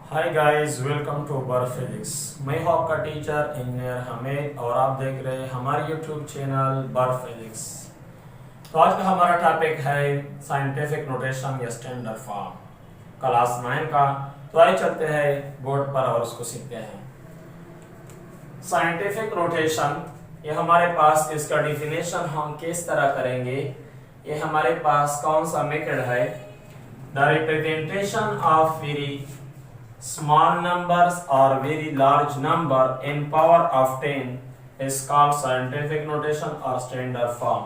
Hi guys, welcome to बर physics. मैं हूं आपका टीचर इंजीनियर हमीद और आप देख रहे हैं हमारे यूट्यूब चैनल बर फिजिक्स। तो आज का हमारा टॉपिक है साइंटिफिक नोटेशन या स्टैंडर्ड फॉर्म, क्लास 9 का। तो आइए चलते हैं बोर्ड पर और उसको सीखते हैं। साइंटिफिक नोटेशन, ये हमारे पास इसका डिफिनेशन हम किस तरह करेंगे, ये हमारे पास कौन सा मेथड है। The representation of very small numbers or very large number in power of 10 is called scientific notation or standard form।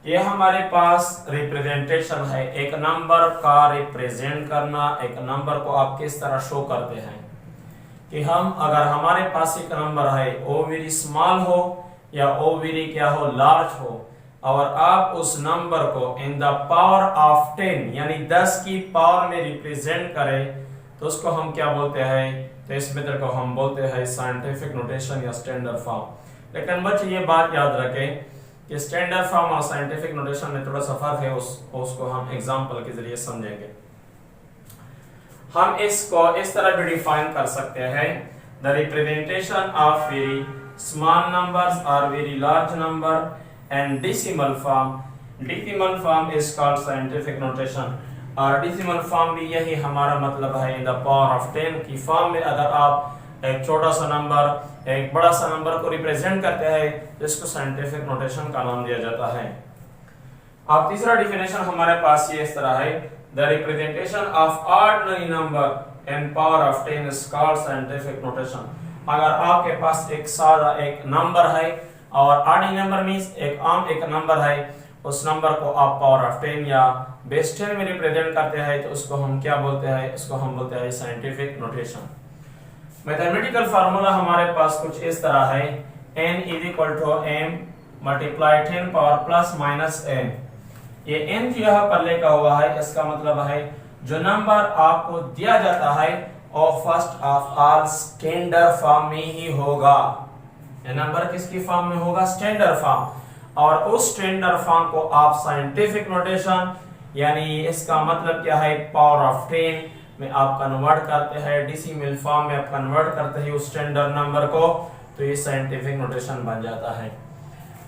ये हमारे पास रिप्रेजेंटेशन है, एक नंबर का रिप्रेजेंट करना। एक नंबर को आप किस तरह शो करते हैं कि हम अगर हमारे पास एक नंबर है, ओ वेरी स्मॉल हो या ओ वेरी क्या हो, लार्ज हो, और आप उस नंबर को इन द पावर ऑफ 10 यानी 10 की पावर में रिप्रेजेंट करें तो उसको हम क्या बोलते हैं। तो इस मेथड को हम बोलते हैं साइंटिफिक नोटेशन या स्टैंडर्ड फॉर्म। लेकिन बच्चे ये बात याद रखें कि स्टैंडर्ड फॉर्म और साइंटिफिक नोटेशन में थोड़ा सा फर्क है, उसको हम एग्जांपल के जरिए समझेंगे। हम इसको इस तरह भी डिफाइन कर सकते हैं, the representation of very small numbers और very large number and decimal form. Decimal form is called scientific notation और डेसिमल फॉर्म भी यही हमारा मतलब है, इन द पावर ऑफ 10 की फॉर्म में अगर आप एक छोटा सा नंबर एक बड़ा सा नंबर को रिप्रेजेंट करते हैं तो इसको साइंटिफिक नोटेशन का नाम दिया जाता है। अब तीसरा डिफिनेशन हमारे पास ये इस तरह है, the representation of ordinary number in power of 10 is called scientific notation. अगर आपके पास एक सादा एक नंबर है और ऑर्डिनरी नंबर मींस एक आम एक नंबर है, उस नंबर को आप पावर ऑफ 10 या बेस 10 में रिप्रेजेंट करते हैं तो उसको हम क्या बोलते हैं, इसको हम बोलते हैं साइंटिफिक नोटेशन। मैथमेटिकल फार्मूला हमारे पास कुछ इस तरह है, n is equal to m multiply 10 power plus minus n। ये n जो यहाँ पर लिखा हुआ है इसका मतलब है जो नंबर आपको दिया जाता है वो first of all standard form में ही होगा। ये नंबर किसकी फॉर्म में होगा, स्टैंडर्ड फॉर्म, और उस स्टैंडर्ड फॉर्म को आप साइंटिफिक नोटेशन यानी इसका मतलब क्या है, पावर ऑफ 10 में आप कन्वर्ट करते हैं, डेसिमल फॉर्म में आप कन्वर्ट करते हैं उस स्टैंडर्ड नंबर को, तो ये साइंटिफिक नोटेशन बन जाता है।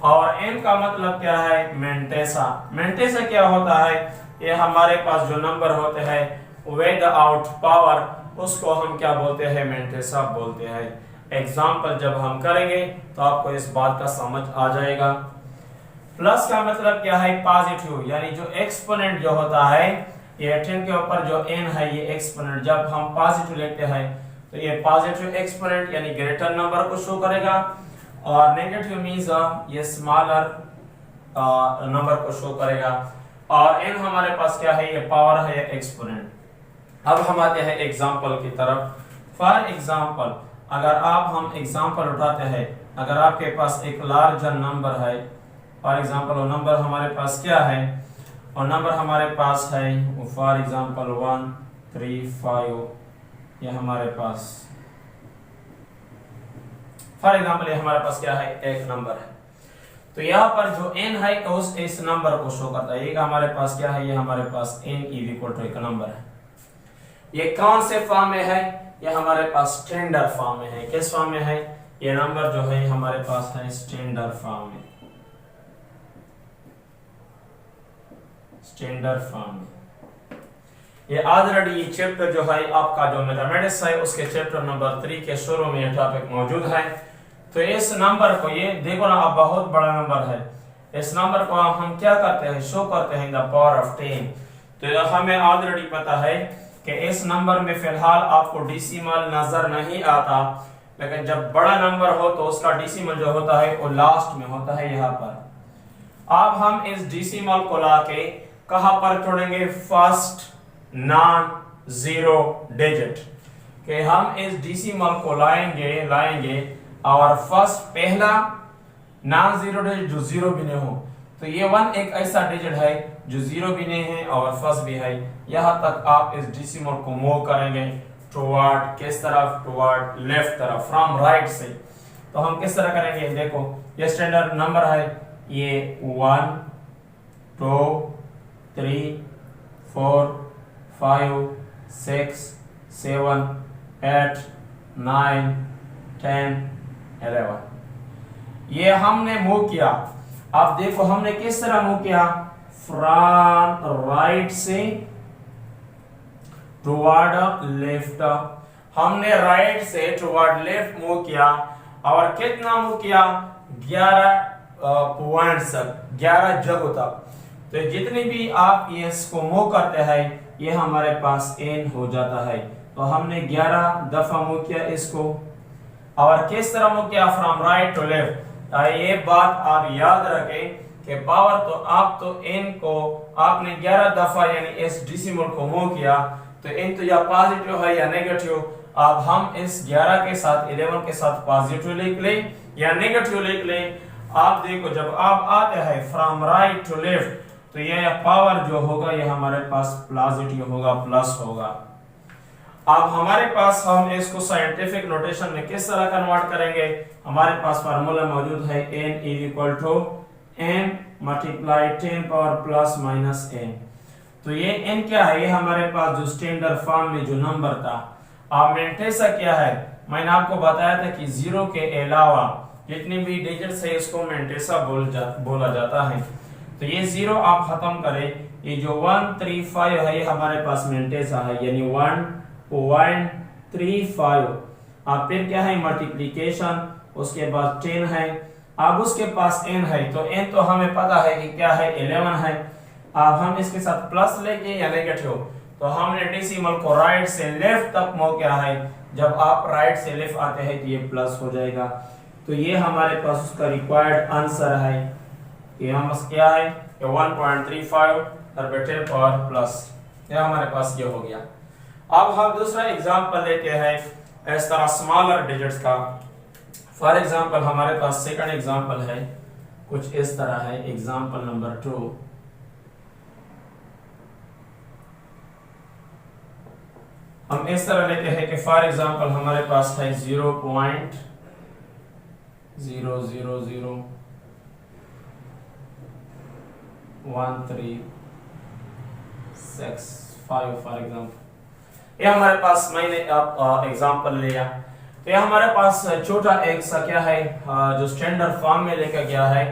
और n का मतलब क्या है, मेंटेसा। मेंटेसा क्या होता है, ये हमारे पास जो नंबर होते हैं विद आउट पावर, उसको हम क्या बोलते हैं, मेंटेसा बोलते हैं। एग्जाम्पल जब हम करेंगे तो आपको इस बात का समझ आ जाएगा। प्लस का मतलब क्या है, पॉजिटिव, यानी जो एक्सपोनेंट जो होता है, ये 10 के ऊपर जो n है ये एक्सपोनेंट, जब हम पॉजिटिव लेते हैं तो ये पॉजिटिव एक्सपोनेंट यानी ग्रेटर नंबर को शो करेगा, और नेगेटिव मींस ये स्मॉलर नंबर को शो करेगा। और n हमारे पास क्या है, ये पावर है, ये एक्सपोनेंट। अब हम आते हैं एग्जांपल की तरफ। फॉर एग्जांपल अगर हम एग्जांपल उठाते हैं, अगर आपके पास एक लार्जर नंबर है, फॉर एग्जांपल वो नंबर हमारे पास क्या है, और नंबर हमारे पास है फॉर एग्जांपल 1 3 5, ये हमारे पास फॉर एग्जांपल ये हमारे पास क्या है, एक नंबर है। तो यहाँ पर जो n है उस इस नंबर को शो करता है। ये हमारे पास क्या है, ये हमारे पास n इज इक्वल टू एक नंबर है। ये कौन से फॉर्म में है, ये हमारे पास स्टैंडर्ड फॉर्म में है। किस फॉर्म में है, ये नंबर जो है हमारे पास है स्टैंडर्ड फॉर्म में, स्टैंडर्ड फॉर्म में। ये ऑलरेडी ये चैप्टर जो है आपका जो मैथमेटिक्स है उसके चैप्टर नंबर 3 के शुरू में ये टॉपिक मौजूद है। तो इस नंबर को ये देखो ना, अब बहुत बड़ा नंबर है, इस नंबर को हम क्या करते हैं, शो करते हैं इन द पावर ऑफ 10। तो हमें ऑलरेडी पता है कि इस नंबर में फिलहाल आपको डेसिमल नजर नहीं आता, लेकिन जब बड़ा नंबर हो तो उसका डेसिमल जो होता है वो लास्ट में होता है यहाँ पर। अब हम इस डेसिमल को लाके कहां पर छोड़ेंगे, फर्स्ट नॉन जीरो डिजिट के हम इस डेसिमल को लाएंगे और फर्स्ट पहला नॉन जीरो डिजिट जो जीरो भी नहीं हो, तो ये 1 एक ऐसा डिजिट है जो जीरो भी नहीं है और फर्स्ट भी है। यहां तक आप इस डेसिमल को मूव करेंगे टुवर्ड किस तरफ, टुवर्ड लेफ्ट तरफ, फ्रॉम राइट से। तो हम किस तरह करेंगे, देखो ये स्टैंडर्ड नंबर है, ये 1 2 3 4 5 6 7 8 9 10 11। ये हमने मूव किया। अब देखो हमने किस तरह मूव किया, फ्रॉम राइट से टुवर्ड लेफ्ट। हमने राइट से टुवर्ड लेफ्ट मूव किया और कितना मूव किया, 11 पॉइंट्स तक, 11 जगह तक। तो जितनी भी आप ये इसको मूव करते हैं ये हमारे पास n हो जाता है। तो हमने 11 दफा मूव किया इसको, और किस तरह मूव किया, फ्रॉम राइट टू लेफ्ट। ये बात आप याद रखें कि पावर तो आप तो n को आपने 11 दफा यानी इस डेसिमल को मूव किया, तो n तो या पॉजिटिव है या नेगेटिव। अब हम इस 11 के साथ 11 के साथ पॉजिटिव लिख लें या नेगेटिव लिख लें। आप देखो जब आप आते हैं फ्रॉम राइट टू लेफ्ट तो ये पावर जो होगा ये हमारे पास पॉजिटिव होगा, प्लस होगा। अब हमारे पास हम इसको साइंटिफिक नोटेशन में किस तरह कन्वर्ट करेंगे, हमारे पास फार्मूला मौजूद है n is equal to n multiply 10 power plus minus n। तो ये n क्या है, ये हमारे पास जो स्टैंडर्ड फॉर्म में जो नंबर था। अब मेंटेसा क्या है, मैंने आपको बताया था कि जीरो के अलावा जितनी भी डिजिट्स है इसको मेंटेसा बोला जाता है। तो ये जीरो आप खत्म करें, ये जो 135 है ये हमारे पास मेंटेसा है, यानी 1.35। अब फिर क्या है, मल्टीप्लिकेशन, उसके बाद 10 है। अब उसके पास n है, तो n तो हमें पता है कि क्या है, 11 है। अब हम इसके साथ प्लस लेंगे या नेगेटिव, तो हमने डेसिमल को राइट से लेफ्ट तक मूव किया है। जब आप राइट से लेफ्ट आते हैं तो ये प्लस हो जाएगा। तो ये हमारे पास उसका रिक्वायर्ड आंसर है, ये हम क्या है, 1.35 पावर प्लस, ये हमारे पास ये हो गया। अब हम दूसरा एग्जांपल लेते हैं इस तरह स्मॉलर डिजिट्स का। फॉर एग्जांपल हमारे पास सेकंड एग्जांपल है, कुछ इस तरह है, एग्जांपल नंबर 2। हम इस तरह लेते हैं कि फॉर एग्जांपल हमारे पास है 0.0001365 फॉर एग्जांपल। ये हमारे पास मैंने एग्जांपल लिया। तो ये हमारे पास छोटा एक सा क्या है, जो स्टैंडर्ड फॉर्म में लेकर गया है,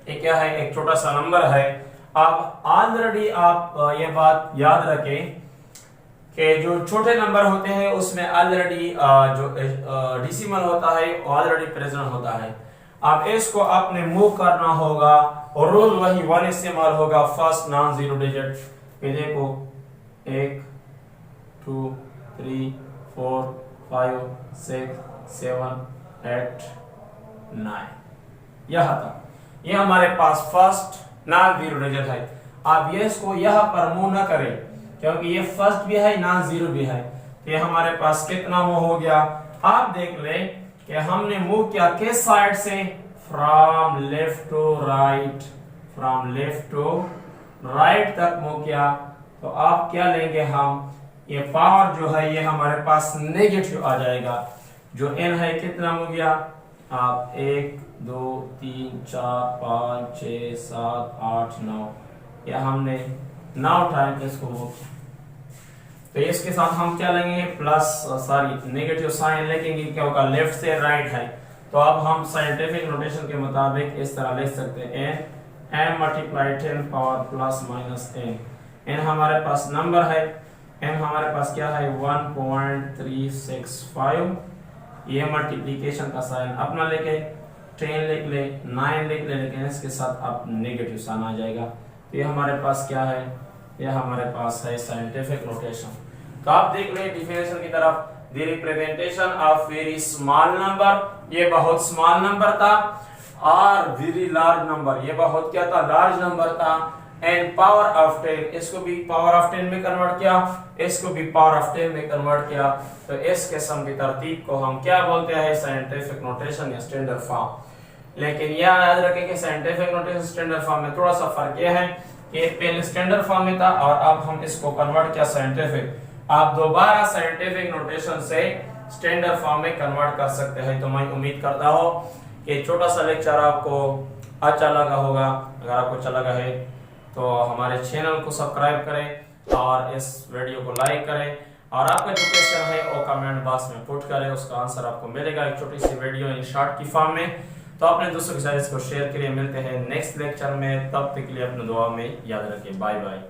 ये क्या है, एक छोटा सा नंबर है। अब ऑलरेडी आप ये बात याद रखें कि जो छोटे नंबर होते हैं उसमें ऑलरेडी जो डेसिमल होता है ऑलरेडी प्रेजेंट होता है। अब इसको आपने मूव करना होगा और रूल वही 1 इस्तेमाल होगा, फर्स्ट नॉन जीरो डिजिट। ये देखो 1 2 3 4 5 6 7 8 9 यहाँ तक, ये हमारे पास फर्स्ट नॉन जीरो डिजिट है। आप ये इसको यहाँ पर मूव ना करें क्योंकि ये फर्स्ट भी है नॉन जीरो भी है। तो ये हमारे पास कितना मूव हो गया, आप देख ले कि हमने मूव किया किस साइड से, from left to right, from left to right तक मूव किया। तो आप क्या लेंगे, हम ये पावर जो है ये हमारे पास नेगेटिव आ जाएगा। जो n है कितना मूव गया, आप 1 2 3 4 5 6 7 8 9, या हमने 9 टाइम इसको मूव किया। तो इसके साथ हम क्या लेंगे, प्लस नेगेटिव साइन लेंगे क्योंकि लेफ्ट से राइट है। तो अब हम साइंटिफिक नोटेशन के मुताबिक इस तरह लिख सकते हैं, m multiply 10 power plus minus n। n हमारे पास नंबर है, m हमारे पास क्या है 1.365। ये मल्टीप्लिकेशन का साइन अपना लेके 10 लिख ले, 9 लिख ले, लेकिन इसके साथ अब नेगेटिव साइन आ जाएगा। तो ये हमारे पास क्या है, ये हमारे पास है साइंटिफिक नोटेशन। तो आप देख ले डिफिनेशन की तरफ, the representation of very small number, ये बहुत स्मॉल नंबर था, और वेरी लार्ज नंबर, ये बहुत क्या था, लार्ज नंबर था। एंड पावर ऑफ 10, इसको भी पावर ऑफ 10 में कन्वर्ट किया, इसको भी पावर ऑफ 10 में कन्वर्ट किया। तो इस किस्म की तरतीब को हम क्या बोलते हैं, साइंटिफिक नोटेशन या स्टैंडर्ड फॉर्म। लेकिन यह याद रखें कि साइंटिफिक नोटेशन स्टैंडर्ड फॉर्म में थोड़ा सा फर्क यह है कि पहले स्टैंडर्ड फॉर्म में था और अब हम इसको कन्वर्ट किया साइंटिफिक। आप दोबारा साइंटिफिक नोटेशन से स्टैंडर्ड फॉर्म में कन्वर्ट कर सकते हैं। तो मैं उम्मीद करता हूँ कि छोटा सा लेक्चर आपको अच्छा लगा होगा। अगर आपको अच्छा लगा है तो हमारे चैनल को सब्सक्राइब करें और इस वीडियो को लाइक करें और आपका जो क्वेश्चन है वो कमेंट बॉक्स में पुट करें, उसका आंसर आपको मिलेगा एक छोटी सी वीडियो इन शॉर्ट की फॉर्म में। तो अपने दोस्तों के साथ इसको शेयर करिए। मिलते हैं नेक्स्ट लेक्चर में, तब तक के लिए अपनी दुआ में याद रखिए। Bye bye.